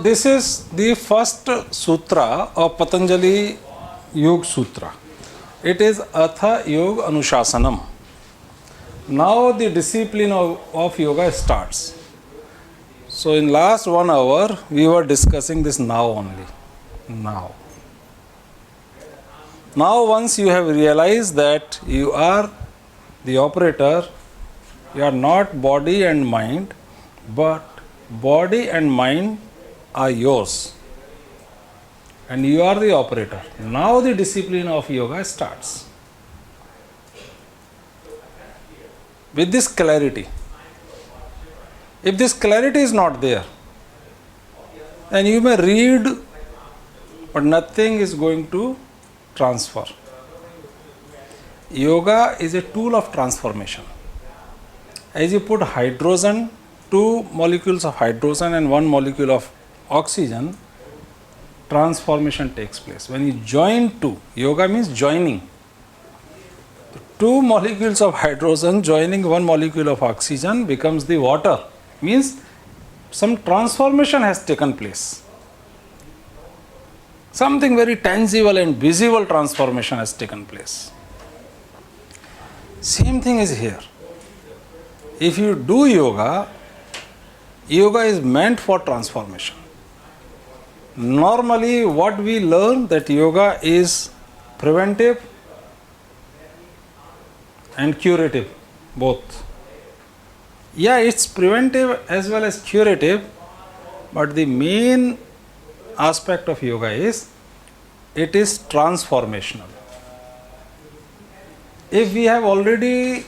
This is the first sutra of Patanjali Yoga Sutra. It is Atha Yoga Anushasanam. Now the discipline of yoga starts. So in last 1 hour we were discussing this now only. Now once you have realized that you are the operator, you are not body and mind, but body and mind are yours and you are the operator. Now the discipline of yoga starts. With this clarity. If this clarity is not there, then you may read, but nothing is going to transfer. Yoga is a tool of transformation. As you put hydrogen, 2 molecules of hydrogen and 1 molecule of oxygen, transformation takes place. When you join 2, yoga means joining. 2 molecules of hydrogen joining 1 molecule of oxygen becomes the water. Means some transformation has taken place. Something very tangible and visible transformation has taken place. Same thing is here. If you do yoga, yoga is meant for transformation. Normally what we learn that yoga is preventive and curative, both. Yeah, it's preventive as well as curative, but the main aspect of yoga is it is transformational. If we have already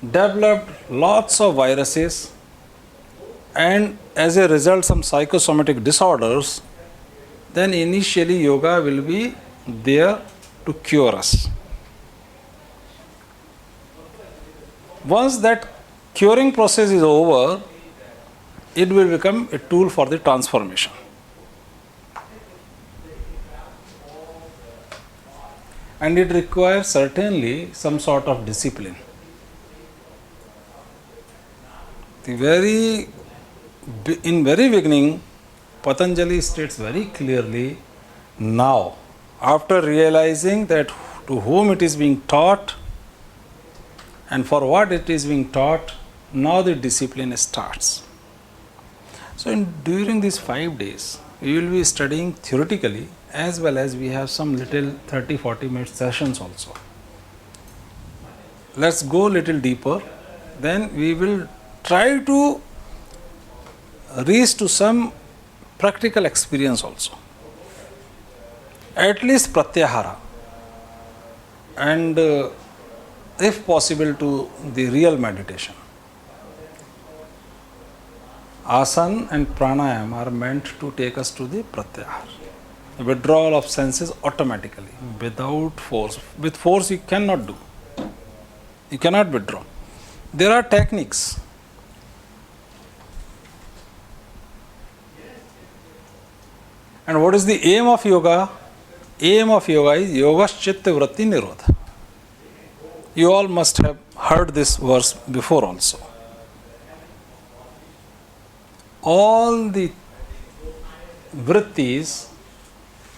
developed lots of viruses and as a result some psychosomatic disorders, then initially yoga will be there to cure us. Once that curing process is over, it will become a tool for the transformation. And it requires certainly some sort of discipline. In very beginning, Patanjali states very clearly, now, after realizing that to whom it is being taught and for what it is being taught, now the discipline starts. So during these 5 days, we will be studying theoretically as well as we have some little 30-40 minute sessions also. Let's go a little deeper, then we will try to reach to some practical experience also. At least pratyahara and if possible to the real meditation. Asana and pranayama are meant to take us to the pratyahara. Withdrawal of senses automatically, without force. With force you cannot do. You cannot withdraw. There are techniques. And what is the aim of yoga? Aim of yoga is yogaschitta vritti nirodha. You all must have heard this verse before also. All the vrittis,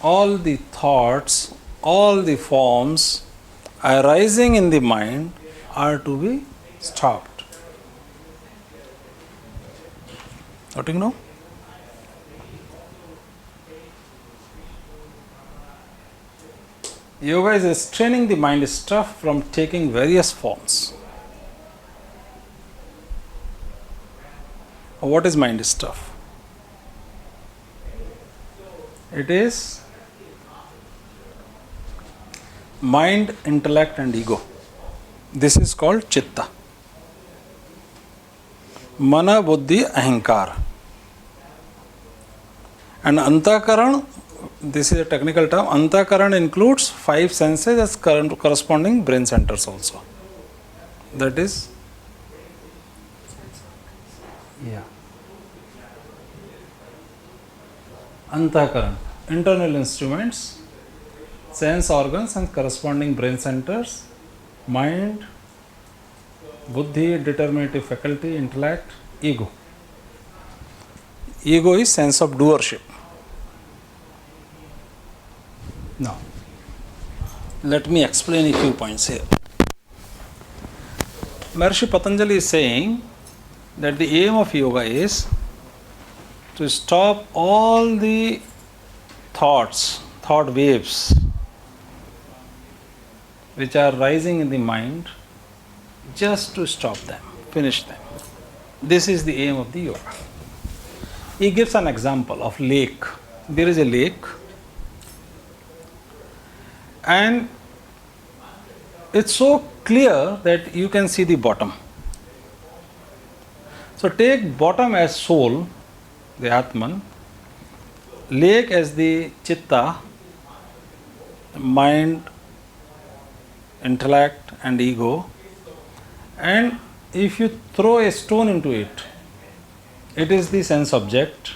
all the thoughts, all the forms arising in the mind are to be stopped. What do you know? Yoga is restraining the mind stuff from taking various forms. What is mind stuff? It is mind, intellect and ego. This is called chitta. Mana, buddhi, ahankara. And antakaran, this is a technical term, antakaran includes 5 senses as corresponding brain centers also. That is, antakaran, internal instruments, sense organs and corresponding brain centers, mind, buddhi, determinative faculty, intellect, ego. Ego is sense of doership. Now, let me explain a few points here. Maharishi Patanjali is saying that the aim of yoga is to stop all the thought waves which are rising in the mind, just to stop them, finish them. This is the aim of the yoga. He gives an example of lake. There is a lake, and it's so clear that you can see the bottom. So take bottom as soul, the Atman, lake as the chitta, mind, intellect and ego, and if you throw a stone into it, it is the sense object,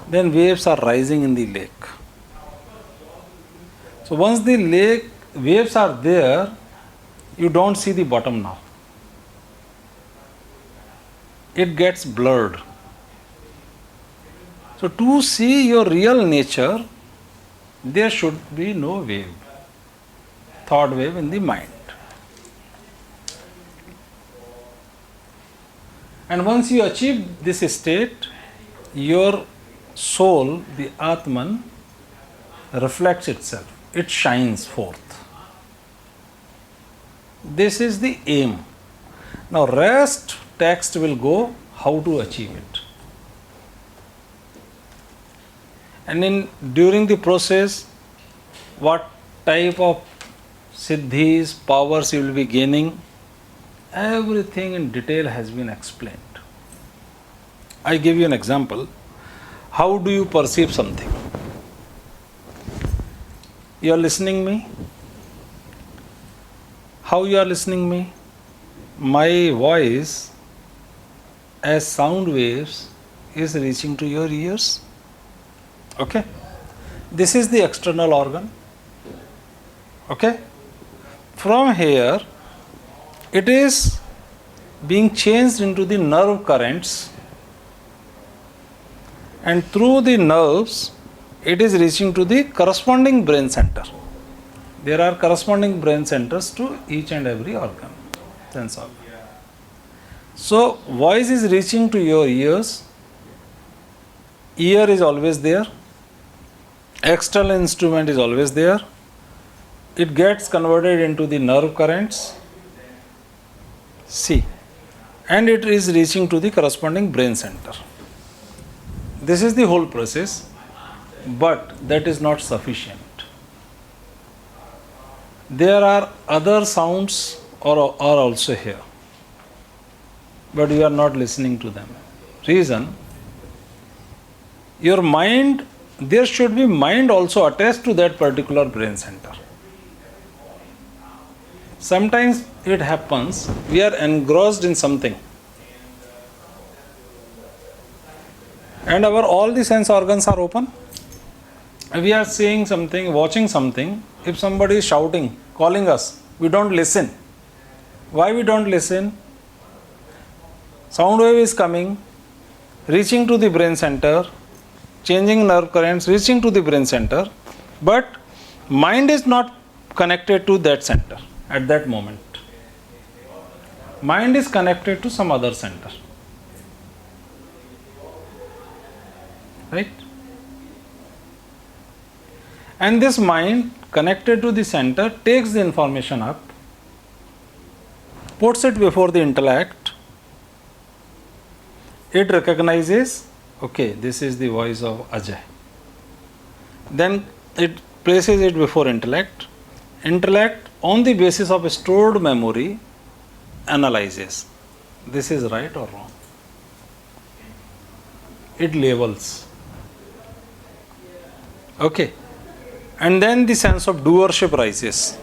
then waves are rising in the lake. So once the lake waves are there, you don't see the bottom now. It gets blurred. So to see your real nature, there should be no wave, thought wave in the mind. And once you achieve this state, your soul, the Atman, reflects itself. It shines forth. This is the aim. Now rest text will go how to achieve it. And during the process, what type of siddhis, powers you will be gaining, everything in detail has been explained. I give you an example. How do you perceive something? You are listening me? How you are listening me? My voice as sound waves is reaching to your ears. Okay? This is the external organ. Okay? From here, it is being changed into the nerve currents, and through the nerves, it is reaching to the corresponding brain center. There are corresponding brain centers to each and every organ, sense organ. So, voice is reaching to your ears, ear is always there, external instrument is always there, it gets converted into the nerve currents, see, and it is reaching to the corresponding brain center. This is the whole process, but that is not sufficient. There are other sounds are also here, but you are not listening to them. Reason, your mind, there should be mind also attached to that particular brain center. Sometimes it happens, we are engrossed in something, and our all the sense organs are open. We are seeing something, watching something. If somebody is shouting, calling us, we don't listen. Why we don't listen? Sound wave is coming, reaching to the brain center, changing nerve currents, reaching to the brain center, but mind is not connected to that center at that moment. Mind is connected to some other center. Right? And this mind connected to the center takes the information up, puts it before the intellect. It recognizes, okay, this is the voice of Ajay. Then it places it before intellect. Intellect, on the basis of a stored memory, analyzes. This is right or wrong. It labels. Okay. And then the sense of doership rises.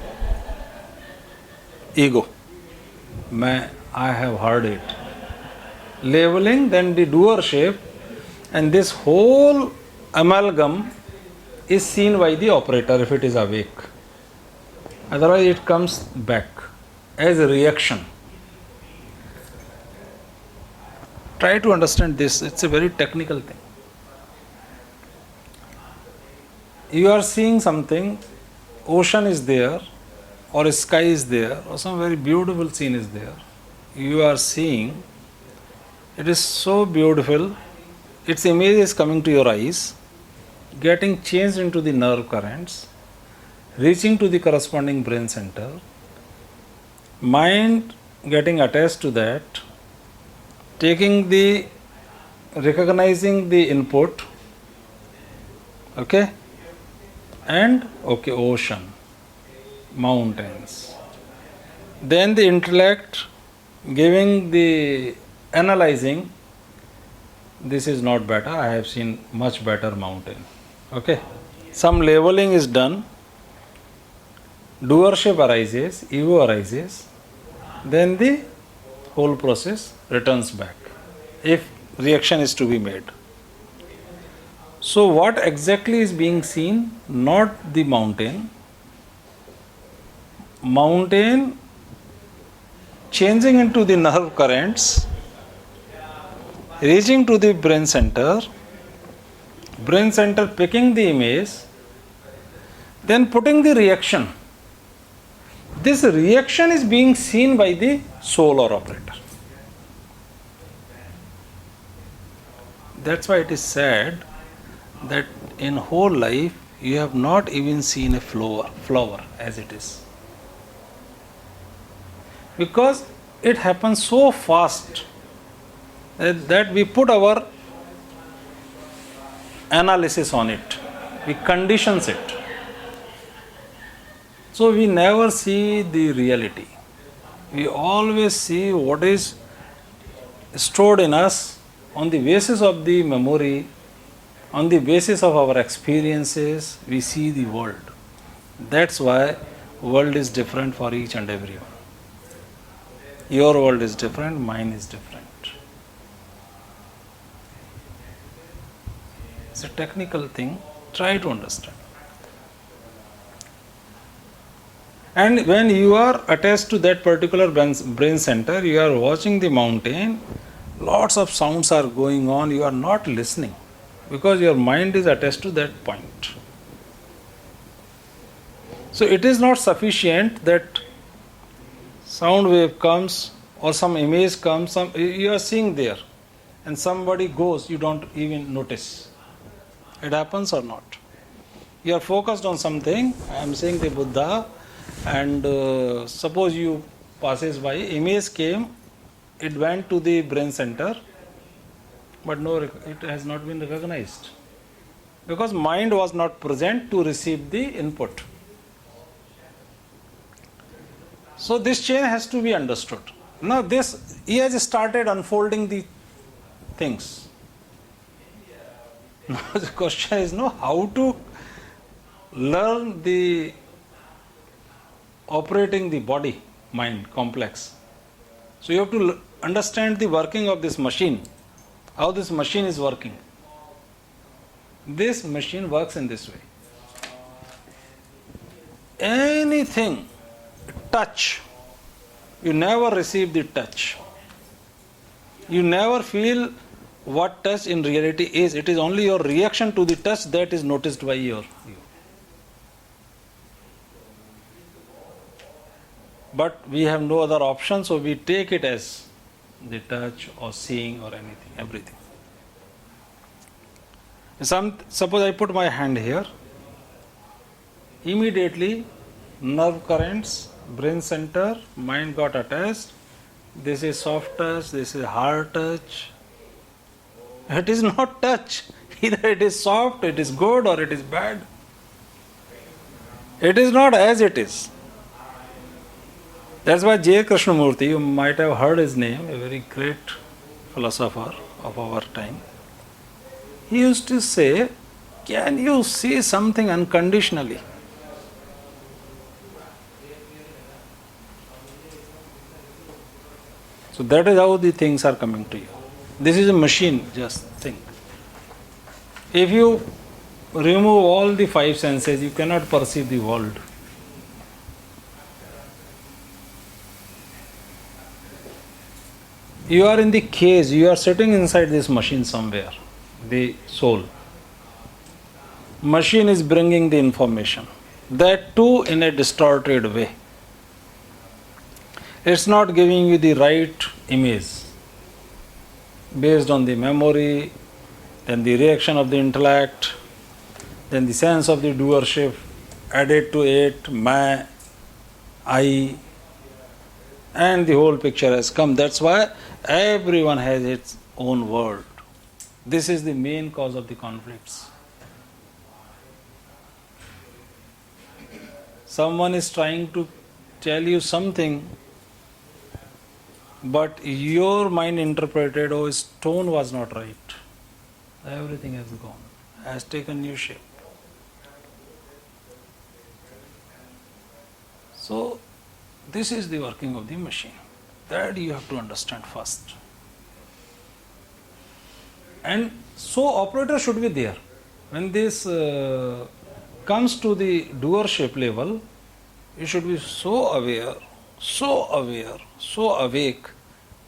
Ego. I have heard it. Labeling, then the doership, and this whole amalgam is seen by the operator if it is awake. Otherwise it comes back as a reaction. Try to understand this. It's a very technical thing. You are seeing something, ocean is there, or sky is there, or some very beautiful scene is there. You are seeing, it is so beautiful, its image is coming to your eyes, getting changed into the nerve currents, reaching to the corresponding brain center, mind getting attached to that, recognizing the input, okay, and okay, ocean, mountains. Then the intellect giving the analyzing, this is not better, I have seen much better mountain. Okay. Some labeling is done, doership arises, ego arises, then the whole process returns back if reaction is to be made. So what exactly is being seen? Not the mountain. Mountain changing into the nerve currents, reaching to the brain center picking the image, then putting the reaction. This reaction is being seen by the soul or operator. That's why it is said that in whole life you have not even seen a flower as it is. Because it happens so fast that we put our analysis on it, we conditions it. So we never see the reality. We always see what is stored in us on the basis of the memory, on the basis of our experiences, we see the world. That's why world is different for each and everyone. Your world is different, mine is different. It's a technical thing, try to understand. And when you are attached to that particular brain center, you are watching the mountain, lots of sounds are going on, you are not listening because your mind is attached to that point. So it is not sufficient that sound wave comes or some image comes, you are seeing there and somebody goes, you don't even notice. It happens or not? You are focused on something, I am saying the Buddha, and suppose you passes by, image came, it went to the brain center, but no, it has not been recognized because mind was not present to receive the input. So this chain has to be understood. Now he has started unfolding the things. Now the question is how to learn the operating the body, mind, complex. So you have to understand the working of this machine, how this machine is working. This machine works in this way. Anything, touch, you never receive the touch. You never feel what touch in reality is. It is only your reaction to the touch that is noticed by you. But we have no other option, so we take it as the touch or seeing or anything, everything. Suppose I put my hand here, immediately nerve currents, brain center, mind got attached. This is soft touch, this is hard touch. It is not touch. Either it is soft, it is good, or it is bad. It is not as it is. That's why J. Krishnamurti, you might have heard his name, a very great philosopher of our time. He used to say, can you see something unconditionally? So that is how the things are coming to you. This is a machine, just think. If you remove all the five senses, you cannot perceive the world. You are in the cage, you are sitting inside this machine somewhere, the soul. Machine is bringing the information, that too in a distorted way. It's not giving you the right image based on the memory, then the reaction of the intellect, then the sense of the doership added to it, I, and the whole picture has come. That's why everyone has its own world. This is the main cause of the conflicts. Someone is trying to tell you something, but your mind interpreted, oh, his tone was not right. Everything has gone, has taken new shape. So, this is the working of the machine. That you have to understand first. And so, operator should be there. When this comes to the doership level, you should be so aware, so aware, so awake,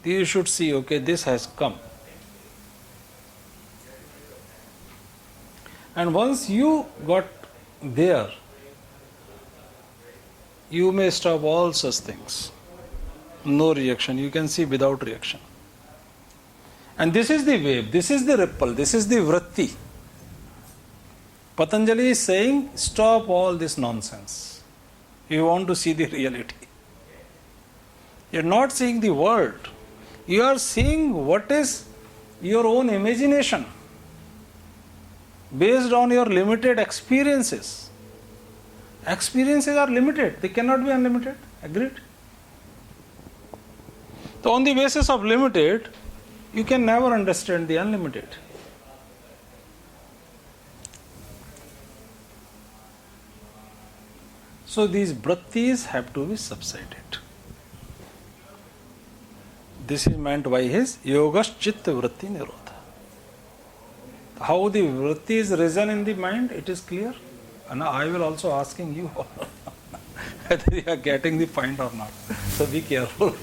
that you should see, okay, this has come. And once you got there, you may stop all such things. No reaction, you can see without reaction. And this is the wave, this is the ripple, this is the vritti. Patanjali is saying, stop all this nonsense. You want to see the reality. You are not seeing the world. You are seeing what is your own imagination based on your limited experiences. Experiences are limited, they cannot be unlimited. Agreed? So, on the basis of limited, you can never understand the unlimited. So, these vrittis have to be subsided. This is meant by his yogas chitta vritti nirodha. How the vritti is risen in the mind, it is clear. And I will also asking you whether you are getting the point or not. So be careful.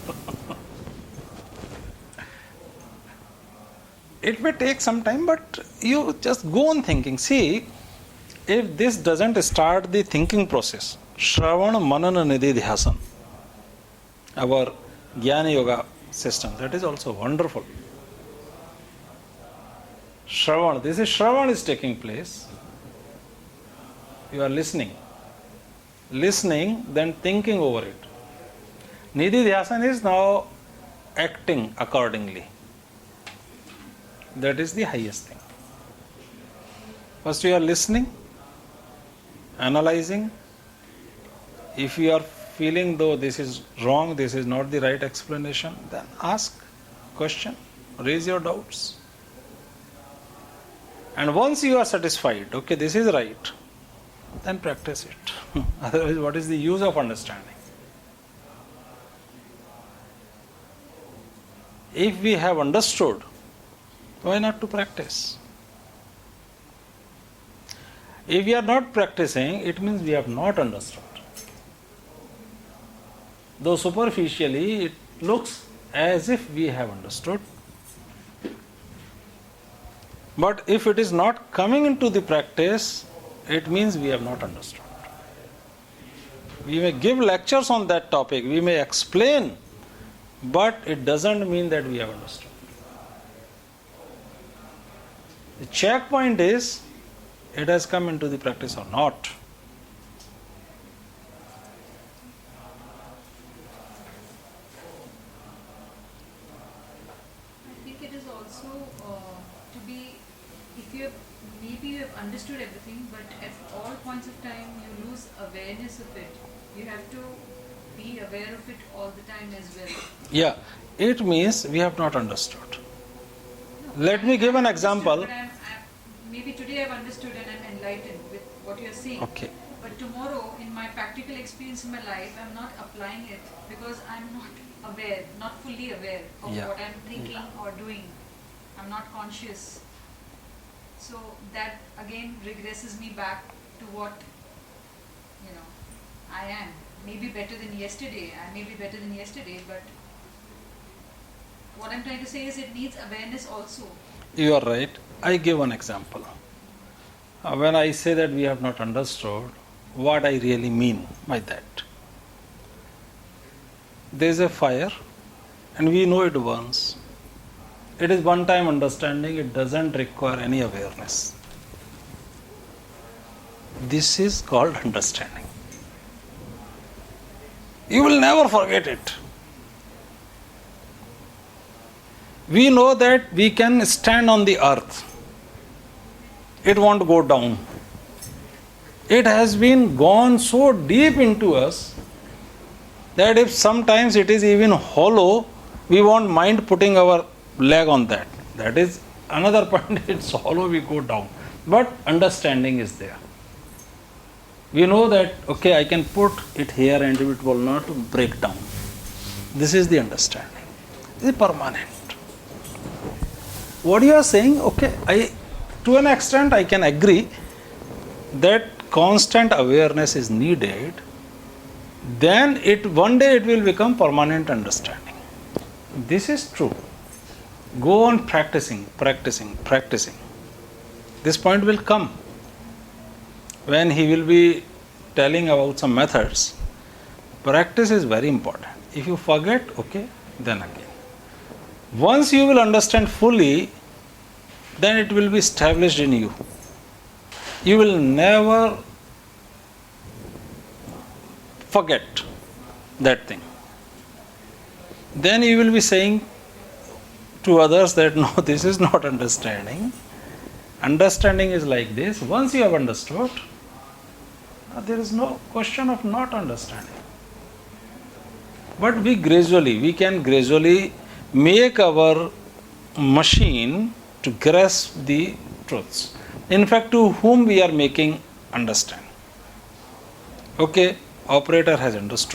It may take some time, but you just go on thinking. See, if this doesn't start the thinking process, Shravan Manana Nidhi Dhyasan, our Jnana Yoga system, that is also wonderful. Shravan, this is Shravan is taking place. You are listening, then thinking over it. Nidhi Dhyasan is now acting accordingly. That is the highest thing. First you are listening, analyzing. If you are feeling though this is wrong, this is not the right explanation, then ask, question, raise your doubts. And once you are satisfied, okay, this is right, then practice it. Otherwise, what is the use of understanding? If we have understood, why not to practice? If we are not practicing, it means we have not understood. Though superficially it looks as if we have understood, but if it is not coming into the practice, it means we have not understood. We may give lectures on that topic, we may explain, but it doesn't mean that we have understood. The checkpoint is, it has come into the practice or not. I think it is also to be, if you have, maybe you have understood everything, but at all points of time you lose awareness of it. You have to be aware of it all the time as well. Yeah, it means we have not understood. No, Let me give an example. But maybe today I've understood and I'm enlightened with what you're saying. Okay. But tomorrow, in my practical experience in my life, I'm not applying it because I'm not aware, not fully aware of what I'm thinking or doing. I'm not conscious. So that again regresses me back to what, I am. Maybe better than yesterday. I may be better than yesterday, but What I'm trying to say is it needs awareness also. You are right. I give one example. When I say that we have not understood, what I really mean by that. There is a fire and we know it burns. It is one time understanding, it doesn't require any awareness. This is called understanding. You will never forget it. We know that we can stand on the earth. It won't go down. It has been gone so deep into us that if sometimes it is even hollow, we won't mind putting our leg on that. That is another point. It's hollow, we go down. But understanding is there. We know that, okay, I can put it here and it will not break down. This is the understanding. It is permanent. What you are saying, okay, to an extent I can agree that constant awareness is needed. Then one day it will become permanent understanding. This is true. Go on practicing. This point will come when he will be telling about some methods. Practice is very important. If you forget, okay, then again. Once you will understand fully, then it will be established in you. You will never forget that thing. Then you will be saying to others that no, this is not understanding. Understanding is like this. Once you have understood, there is no question of not understanding. But we can gradually make our machine to grasp the truths. In fact, to whom we are making understand. Okay, operator has understood.